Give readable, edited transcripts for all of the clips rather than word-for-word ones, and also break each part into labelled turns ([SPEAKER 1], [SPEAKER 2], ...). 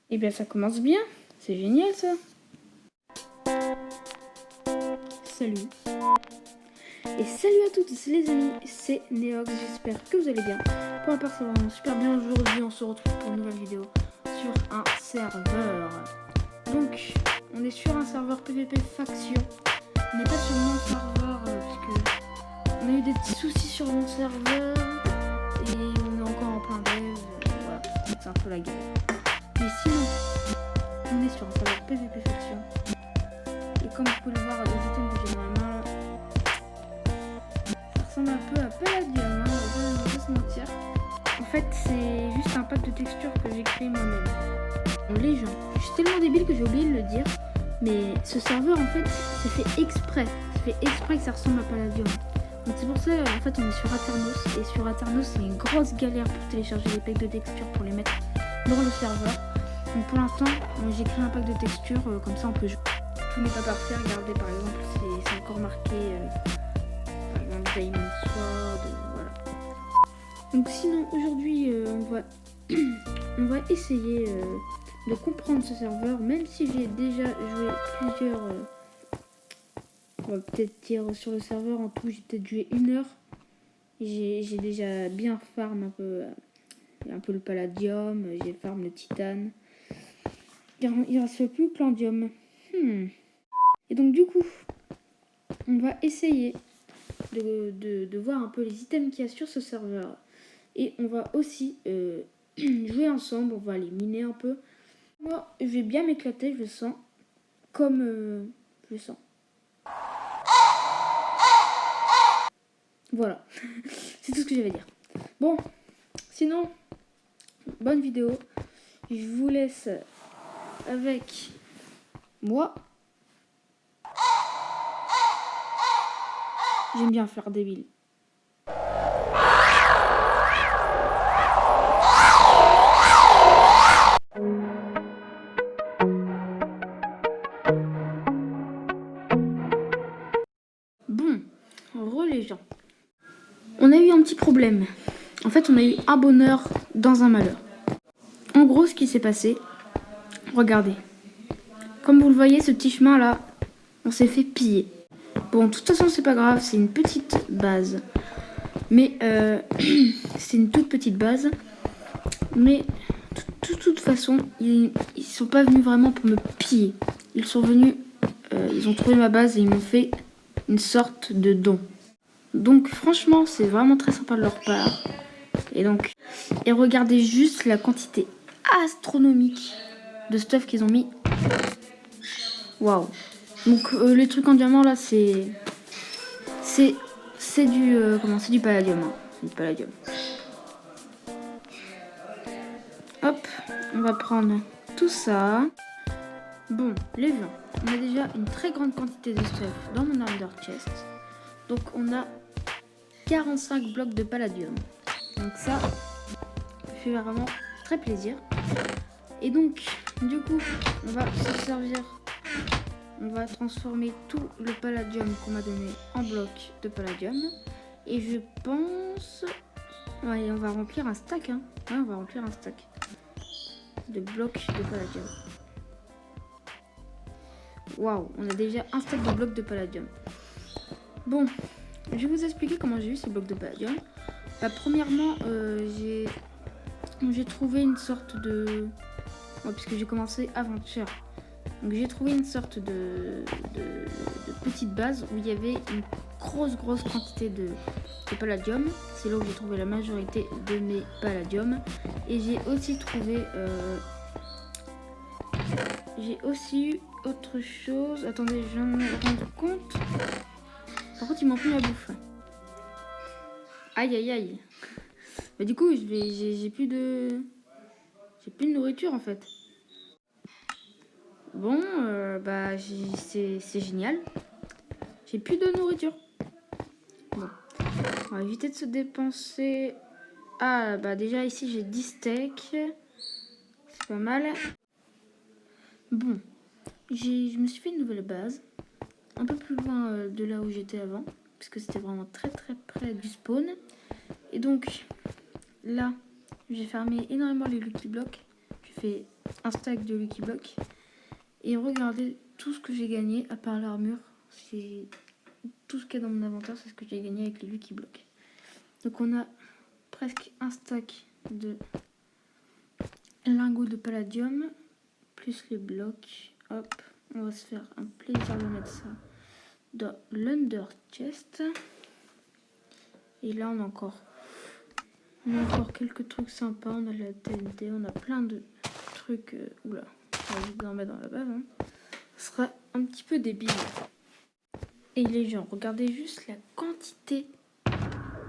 [SPEAKER 1] Eh bien ça commence bien, c'est génial ça. Salut. Et salut à toutes les amis, c'est Neox, j'espère que vous allez bien. Pour ma part ça va vraiment super bien, aujourd'hui on se retrouve pour une nouvelle vidéo sur un serveur. Donc on est sur un serveur PvP faction, on n'est pas sur mon serveur parce que on a eu des petits soucis sur mon serveur et on est encore en plein dev, voilà, c'est un peu la galère. Mais sinon, on est sur un serveur PvP faction. Et comme vous pouvez le voir, les items que j'ai dans la main, ça ressemble un peu à Palladium, hein, on va pas se mentir. En fait, c'est juste un pack de textures que j'ai créé moi-même. Bon, les gens, je suis tellement débile que j'ai oublié de le dire, mais ce serveur, en fait, c'est fait exprès. C'est fait exprès que ça ressemble à Palladium. Donc c'est pour ça, en fait, on est sur Aternos. Et sur Aternos, c'est une grosse galère pour télécharger les packs de textures pour les mettre dans le serveur. Donc pour l'instant, j'ai créé un pack de textures, comme ça on peut jouer. Tout n'est pas parfait, regardez par exemple, c'est encore marqué par exemple Diamond Sword, voilà. Donc sinon aujourd'hui on va essayer de comprendre ce serveur, même si j'ai déjà joué plusieurs, on va peut-être dire sur le serveur en tout j'ai peut-être joué 1 heure. J'ai déjà bien farm un peu le palladium, j'ai farm le titane. Il reste plus que l'endium. Et donc du coup, on va essayer de voir un peu les items qu'il y a sur ce serveur. Et on va aussi jouer ensemble, on va les miner un peu. Moi, je vais bien m'éclater, je le sens. Comme je le sens. Voilà, c'est tout ce que j'avais à dire. Bon, sinon, bonne vidéo. Je vous laisse avec moi. J'aime bien faire débile. Bon, les gens. On a eu un petit problème. En fait, on a eu un bonheur dans un malheur. En gros, ce qui s'est passé, regardez. Comme vous le voyez, ce petit chemin là, on s'est fait piller. Bon, de toute façon, c'est pas grave, c'est une petite base. Mais c'est une toute petite base. Mais de toute façon, ils sont pas venus vraiment pour me piller. Ils sont venus, ils ont trouvé ma base et ils m'ont fait une sorte de don. Donc franchement, c'est vraiment très sympa de leur part. Et regardez juste la quantité astronomique de stuff qu'ils ont mis. Waouh. Donc les trucs en diamant là, c'est du palladium. Hein. C'est du palladium. Hop, on va prendre tout ça. Bon, les gens, on a déjà une très grande quantité de stuff dans mon Ender Chest. Donc on a 45 blocs de palladium. Donc ça fait vraiment très plaisir. Et donc, du coup, on va se servir, on va transformer tout le palladium qu'on m'a donné en bloc de palladium. Et je pense, ouais, on va remplir un stack, hein. Ouais, on va remplir un stack de blocs de palladium. Waouh, on a déjà un stack de blocs de palladium. Bon, je vais vous expliquer comment j'ai eu ces blocs de palladium. Bah, premièrement, j'ai trouvé une sorte de... Ouais, puisque j'ai commencé avant-hier. Donc j'ai trouvé une sorte de petite base où il y avait une grosse quantité de palladium. C'est là où j'ai trouvé la majorité de mes palladium. Et j'ai aussi trouvé... j'ai aussi eu autre chose. Attendez, je viens de me rendre compte. Par contre, il manque plus la bouffe. Aïe aïe aïe. Bah du coup, j'ai plus de nourriture en fait. Bon, bah c'est génial. J'ai plus de nourriture. Bon, on va éviter de se dépenser. Ah bah déjà ici j'ai 10 steaks. C'est pas mal. Bon, je me suis fait une nouvelle base. Un peu plus loin de là où j'étais avant. Parce que c'était vraiment très près du spawn. Et donc là, j'ai fermé énormément les Lucky Blocks. J'ai fait un stack de Lucky Block. Et regardez tout ce que j'ai gagné, à part l'armure. C'est tout ce qu'il y a dans mon inventaire, c'est ce que j'ai gagné avec les Lucky Block. Donc on a presque un stack de lingots de palladium, plus les blocs. Hop, on va se faire un plaisir de mettre ça dans l'under chest. Et là on a encore quelques trucs sympas. On a la TNT, on a plein de trucs. Oula, on va juste en mettre dans la base. Hein. Ce sera un petit peu débile. Et les gens, regardez juste la quantité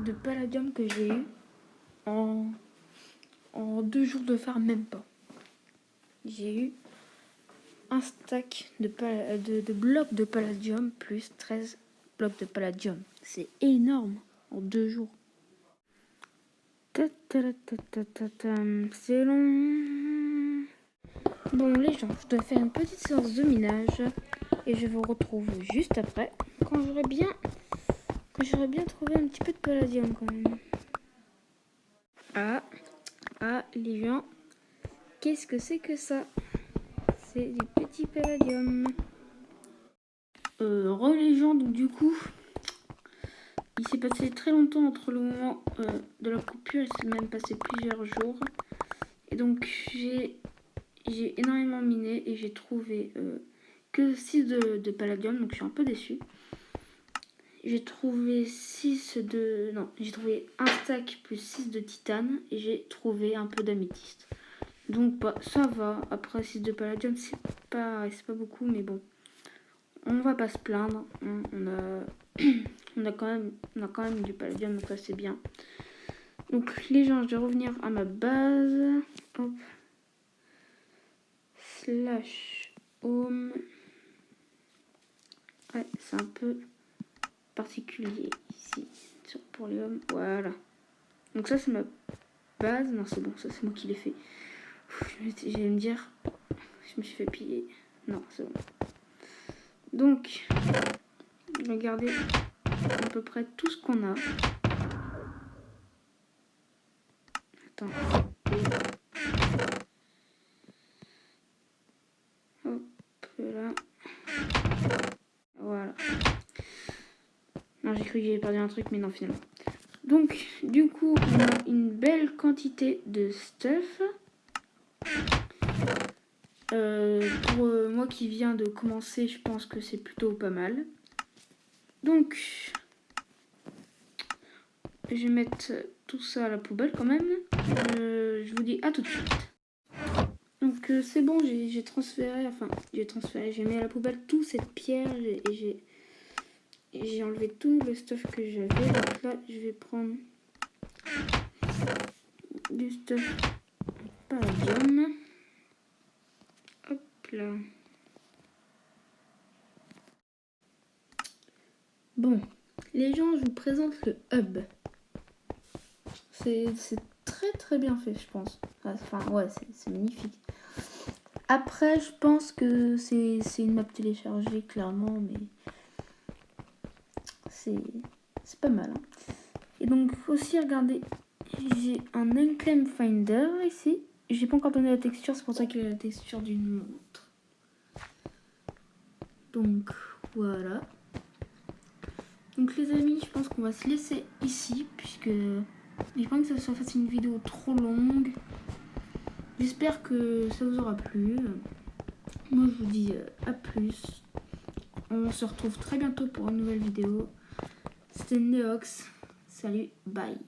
[SPEAKER 1] de palladium que j'ai eu en 2 jours de farm, même pas. J'ai eu un stack de blocs de palladium plus 13 blocs de palladium. C'est énorme en 2 jours. C'est long. Bon les gens, je dois faire une petite séance de minage et je vous retrouve juste après quand j'aurai bien trouvé un petit peu de palladium quand même. Ah les gens, qu'est-ce que c'est que ça? C'est du petit palladium. Les gens, donc du coup, il s'est passé très longtemps entre le moment de la coupure, il s'est même passé plusieurs jours. Et donc j'ai énormément miné et j'ai trouvé que 6 de palladium, donc je suis un peu déçue. J'ai trouvé j'ai trouvé un stack plus 6 de titane et j'ai trouvé un peu d'améthyste. Donc bah, ça va, après 6 de palladium c'est pas beaucoup, mais bon, on va pas se plaindre, hein. On a quand même du palladium, donc ça c'est bien. Donc les gens, je vais revenir à ma base. Hop. /home. Ouais, c'est un peu particulier ici pour les hommes. Voilà. Donc ça c'est ma base. Non c'est bon, ça c'est moi qui l'ai fait. J'allais me dire, je me suis fait piller. Non, c'est bon. Donc, regardez à peu près tout ce qu'on a. Attends. Hop là. Voilà. Non, j'ai cru que j'avais perdu un truc, mais non, finalement. Donc, du coup, on a une belle quantité de stuff. Pour moi qui viens de commencer, je pense que c'est plutôt pas mal. Donc, je vais mettre tout ça à la poubelle quand même. Je vous dis à tout de suite. Donc c'est bon, j'ai transféré, j'ai mis à la poubelle toute cette pierre et j'ai enlevé tout le stuff que j'avais. Donc là, je vais prendre du stuff palladium. Hop là. Bon, les gens, je vous présente le hub. C'est très bien fait, je pense. Enfin, ouais, c'est magnifique. Après, je pense que c'est une map téléchargée, clairement, mais c'est pas mal. Hein. Et donc, aussi, regardez, j'ai un Enclame Finder ici. J'ai pas encore donné la texture, c'est pour ça qu'il y a la texture d'une montre. Donc, voilà. Donc, les amis, je pense qu'on va se laisser ici, puisque j'ai pas envie que ça soit fasse une vidéo trop longue. J'espère que ça vous aura plu. Moi, je vous dis à plus. On se retrouve très bientôt pour une nouvelle vidéo. C'était Neox. Salut, bye.